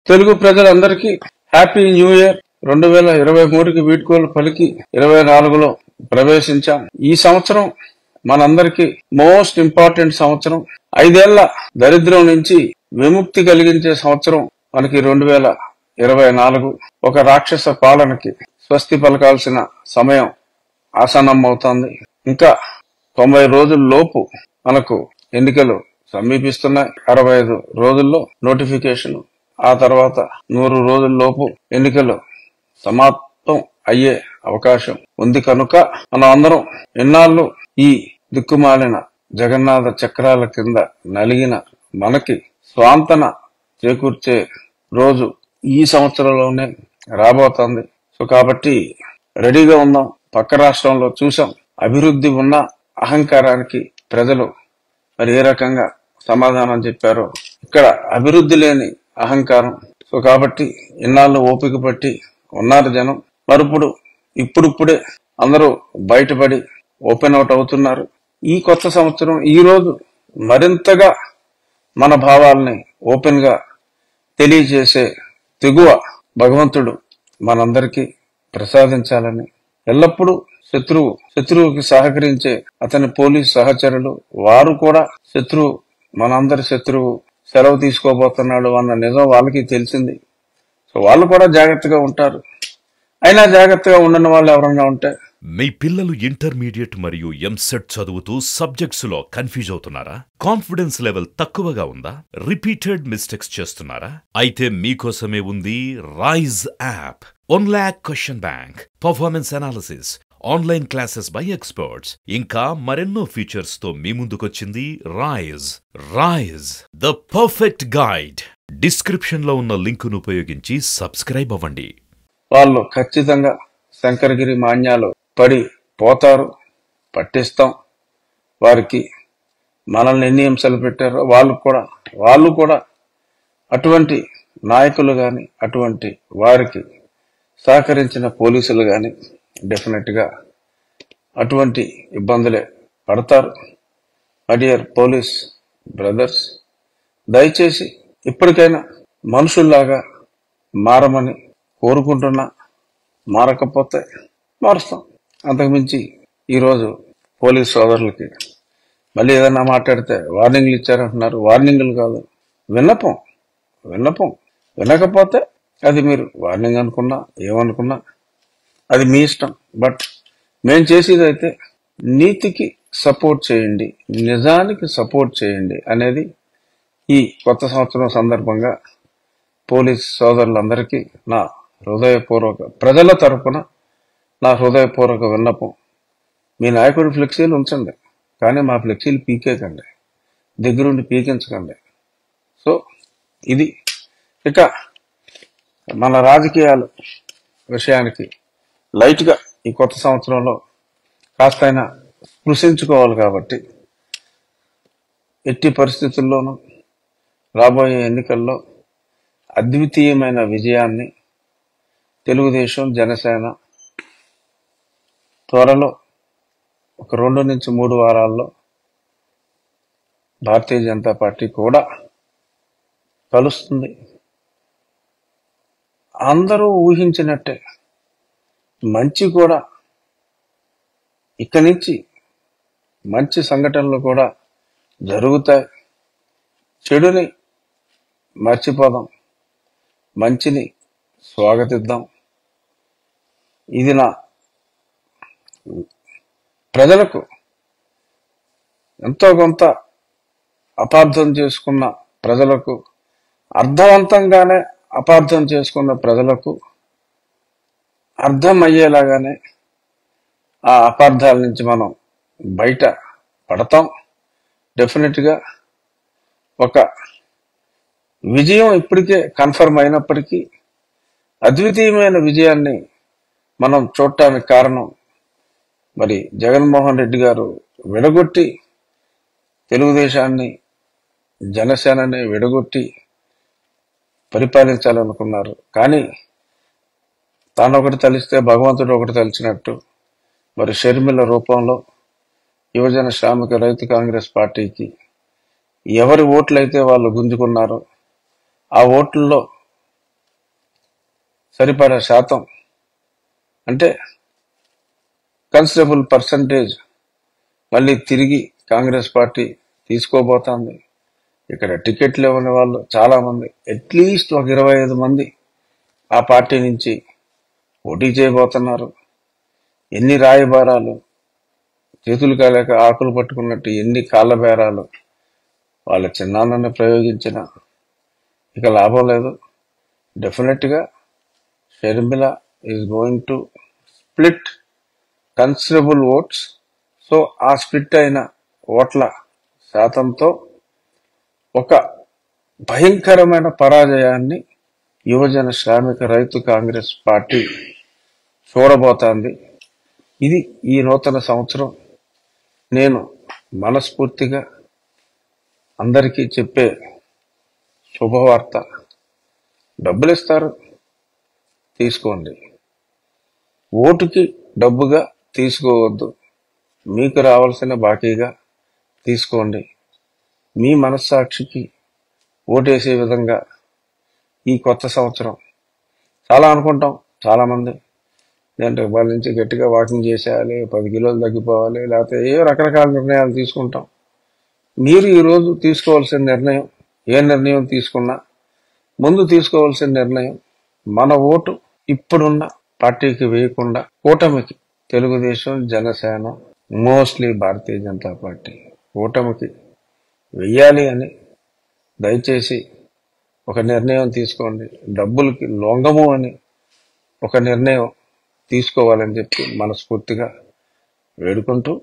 తెలుగు ప్రజలందరికీ happy new year. 2023కి వీడ్కోలు పలికి 24లో ప్రవేశించాం. ఈ సంవత్సరం మనందరికీ మోస్ట్ ఇంపార్టెంట్ సంవత్సరం. 5 ఏళ్ల దరిద్రం నుంచి విముక్తి కలిగించే సంవత్సరం మనకి 2024. ఒక రాక్షస పాలనకి స్వస్తి పలకాల్సిన సమయం ఆసన్నమవుతోంది. ఇంకా 90 రోజుల లోపు మనకు ఎన్నికలు సమీపిస్తున్నాయి. 65 రోజుల్లో నోటిఫికేషన్, ఆ తర్వాత 100 రోజుల లోపు ఎన్నికలు సమాప్తం అయ్యే అవకాశం ఉంది. కనుక మనం అందరం ఎన్నాళ్ళు ఈ దిక్కుమాలిన జగన్నాథ చక్రాల కింద నలిగిన మనకి స్వాంతన చేకూర్చే రోజు ఈ సంవత్సరంలోనే రాబోతోంది. సో కాబట్టి రెడీగా ఉందాం. పక్క రాష్ట్రంలో చూసాం, అభివృద్ధి ఉన్న అహంకారానికి ప్రజలు మరి ఏ రకంగా సమాధానం చెప్పారో, ఇక్కడ అభివృద్ధి లేని అహంకారం. సో కాబట్టి ఇన్నాళ్ళు ఓపిక పట్టి ఉన్నారు జనం. మరిప్పుడు ఇప్పుడిప్పుడే అందరూ బయటపడి ఓపెన్ అవుట్ అవుతున్నారు. ఈ కొత్త సంవత్సరం ఈ రోజు మరింతగా మన భావాల్ని ఓపెన్ గా తెలియజేసే తెగువ భగవంతుడు మనందరికీ ప్రసాదించాలని, ఎల్లప్పుడూ శత్రువుకి సహకరించే అతని పోలీస్ సహచరులు, వారు కూడా శత్రువు, మనందరి శత్రువు సెలవు తీసుకోబోతున్నాడు అన్న నిజం వాళ్ళకి తెలిసింది. సో వాళ్ళు కూడా జాగ్రత్తగా ఉంటారు. అయినా జాగ్రత్తగా ఉండని వాళ్ళు ఎవరన్నా ఉంటే, మీ పిల్లలు ఇంటర్మీడియట్ మరియు ఎంసెట్ చదువుతూ సబ్జెక్ట్స్ లో కన్ఫ్యూజ్ అవుతున్నారా? కాన్ఫిడెన్స్ లెవెల్ తక్కువగా ఉందా? రిపీటెడ్ మిస్టేక్స్ చేస్తున్నారా? అయితే మీకోసమే ఉంది Rise app. 1 lakh question bank, performance analysis, online classes by experts, ఇంకా మరెన్నో ఫీచర్స్ తో మీ ముందుకొచ్చింది Rise the perfect guide. Description లో ఉన్న లింకును ఉపయోగించి సబ్స్క్రైబ్ అవ్వండి. వాళ్ళు ఖచ్చితంగా శంకరగిరి మాన్యాలు పడి పోతారు. పట్టిస్తాం వారికి. మనల్ని ఎన్ని హింసలు పెట్టారో వాళ్ళు కూడా అటువంటి నాయకులు గాని, అటువంటి వారికి సహకరించిన పోలీసులు గాని డెఫినెట్ గా అటువంటి ఇబ్బందులే పడతారు. మై డియర్ పోలీస్ బ్రదర్స్, దయచేసి ఇప్పటికైనా మనుషుల్లాగా మారమని కోరుకుంటున్నా. మారకపోతే మారుస్తాం. అంతకుమించి ఈరోజు పోలీస్ సోదరులకి మళ్ళీ ఏదన్నా మాట్లాడితే వార్నింగ్లు ఇచ్చారంటున్నారు. వార్నింగ్లు కాదు, విన్నపం. వినకపోతే అది మీరు వార్నింగ్ అనుకున్నా ఏమనుకున్నా అది మీ ఇష్టం. బట్ మేం చేసేది అయితే నీతికి సపోర్ట్ చేయండి, నిజానికి సపోర్ట్ చేయండి అనేది ఈ కొత్త సంవత్సరం సందర్భంగా పోలీస్ సోదరులందరికీ నా హృదయపూర్వక, ప్రజల తరపున నా హృదయపూర్వక విన్నపం. మీ నాయకుడి ఫ్లెక్సీలు ఉంచండి, కానీ మా ఫ్లెక్సీలు పీకేకండి, దగ్గరుండి పీకించకండి. సో ఇది. ఇక మన రాజకీయాల విషయానికి లైట్ గా ఈ కొత్త సంవత్సరంలో కాస్తైనా స్పృశించుకోవాలి. కాబట్టి ఎట్టి పరిస్థితుల్లోనూ రాబోయే ఎన్నికల్లో అద్వితీయమైన విజయాన్ని తెలుగుదేశం, జనసేన త్వరలో ఒక 2 నుంచి 3 వారాల్లో భారతీయ జనతా పార్టీ కూడా కలుస్తుంది. అందరూ ఊహించినట్టే మంచి కూడా, ఇక్కడి నుంచి మంచి సంఘటనలు కూడా జరుగుతాయి. చెడుని మర్చిపోదాం, మంచిని స్వాగతిద్దాం. ఇది నా ప్రజలకు ఎంతో కొంత అపార్థం చేసుకున్న ప్రజలకు, అర్థవంతంగానే అపార్థం చేసుకున్న ప్రజలకు అర్థం అయ్యేలాగానే ఆ అపార్థాల నుంచి మనం బయట పడతాం. డెఫినెట్ గా ఒక విజయం ఇప్పటికే కన్ఫర్మ్ అయినప్పటికీ అద్వితీయమైన విజయాన్ని మనం చూడటానికి కారణం మరి జగన్మోహన్ రెడ్డి గారు విడగొట్టి, తెలుగుదేశాన్ని, జనసేనని విడగొట్టి పరిపాలించాలనుకున్నారు. కానీ తాను ఒకటి తలిస్తే భగవంతుడు ఒకటి తలిచినట్టు మరి షర్మిల రూపంలో యువజన శ్రామిక రైతు కాంగ్రెస్ పార్టీకి ఎవరి ఓట్లయితే వాళ్ళు గుంజుకున్నారో ఆ ఓట్లలో సరిపడా శాతం అంటే కన్సిడరబుల్ పర్సంటేజ్ మళ్ళీ తిరిగి కాంగ్రెస్ పార్టీ తీసుకోబోతోంది. ఇక్కడ టికెట్లు ఇవ్వని వాళ్ళు చాలా మంది, అట్లీస్ట్ ఒక 25 మంది ఆ పార్టీ నుంచి పోటీ చేయబోతున్నారు. ఎన్ని రాయబారాలు, చేతులు కాలేక ఆకులు పట్టుకున్నట్టు ఎన్ని కాళ్ళ బేరాలు వాళ్ళ చిన్నాన్నని ప్రయోగించిన ఇక లాభం లేదు. డెఫినెట్ గా Sharmila is going to split considerable votes. So ఆ స్ప్లిట్ అయిన ఓట్ల శాతంతో ఒక భయంకరమైన పరాజయాన్ని యువజన శ్రామిక రైతు కాంగ్రెస్ పార్టీ చూడబోతోంది. ఇది ఈ నూతన సంవత్సరం నేను మనస్ఫూర్తిగా అందరికీ చెప్పే శుభవార్త. డబ్బులు ఇస్తారు, తీసుకోండి. ఓటుకి డబ్బుగా తీసుకోవద్దు. మీకు రావాల్సిన బాకీగా తీసుకోండి. మీ మనస్సాక్షికి ఓటేసే విధంగా ఈ కొత్త సంవత్సరం చాలా అనుకుంటాం. చాలా మంది అంటే వాళ్ళ నుంచి గట్టిగా వాకింగ్ చేసేయాలి, 10 కిలోలు తగ్గిపోవాలి, లేకపోతే ఏ రకరకాల నిర్ణయాలు తీసుకుంటాం. మీరు ఈరోజు తీసుకోవాల్సిన నిర్ణయం, ఏ నిర్ణయం తీసుకున్నా ముందు తీసుకోవాల్సిన నిర్ణయం, మన ఓటు ఇప్పుడున్న పార్టీకి వేయకుండా కూటమికి, తెలుగుదేశం, జనసేన, మోస్ట్లీ భారతీయ జనతా పార్టీ కూటమికి వెయ్యాలి అని దయచేసి ఒక నిర్ణయం తీసుకోండి. డబ్బులకి లొంగము అని ఒక నిర్ణయం తీసుకోవాలని చెప్పి మనస్ఫూర్తిగా వేడుకుంటూ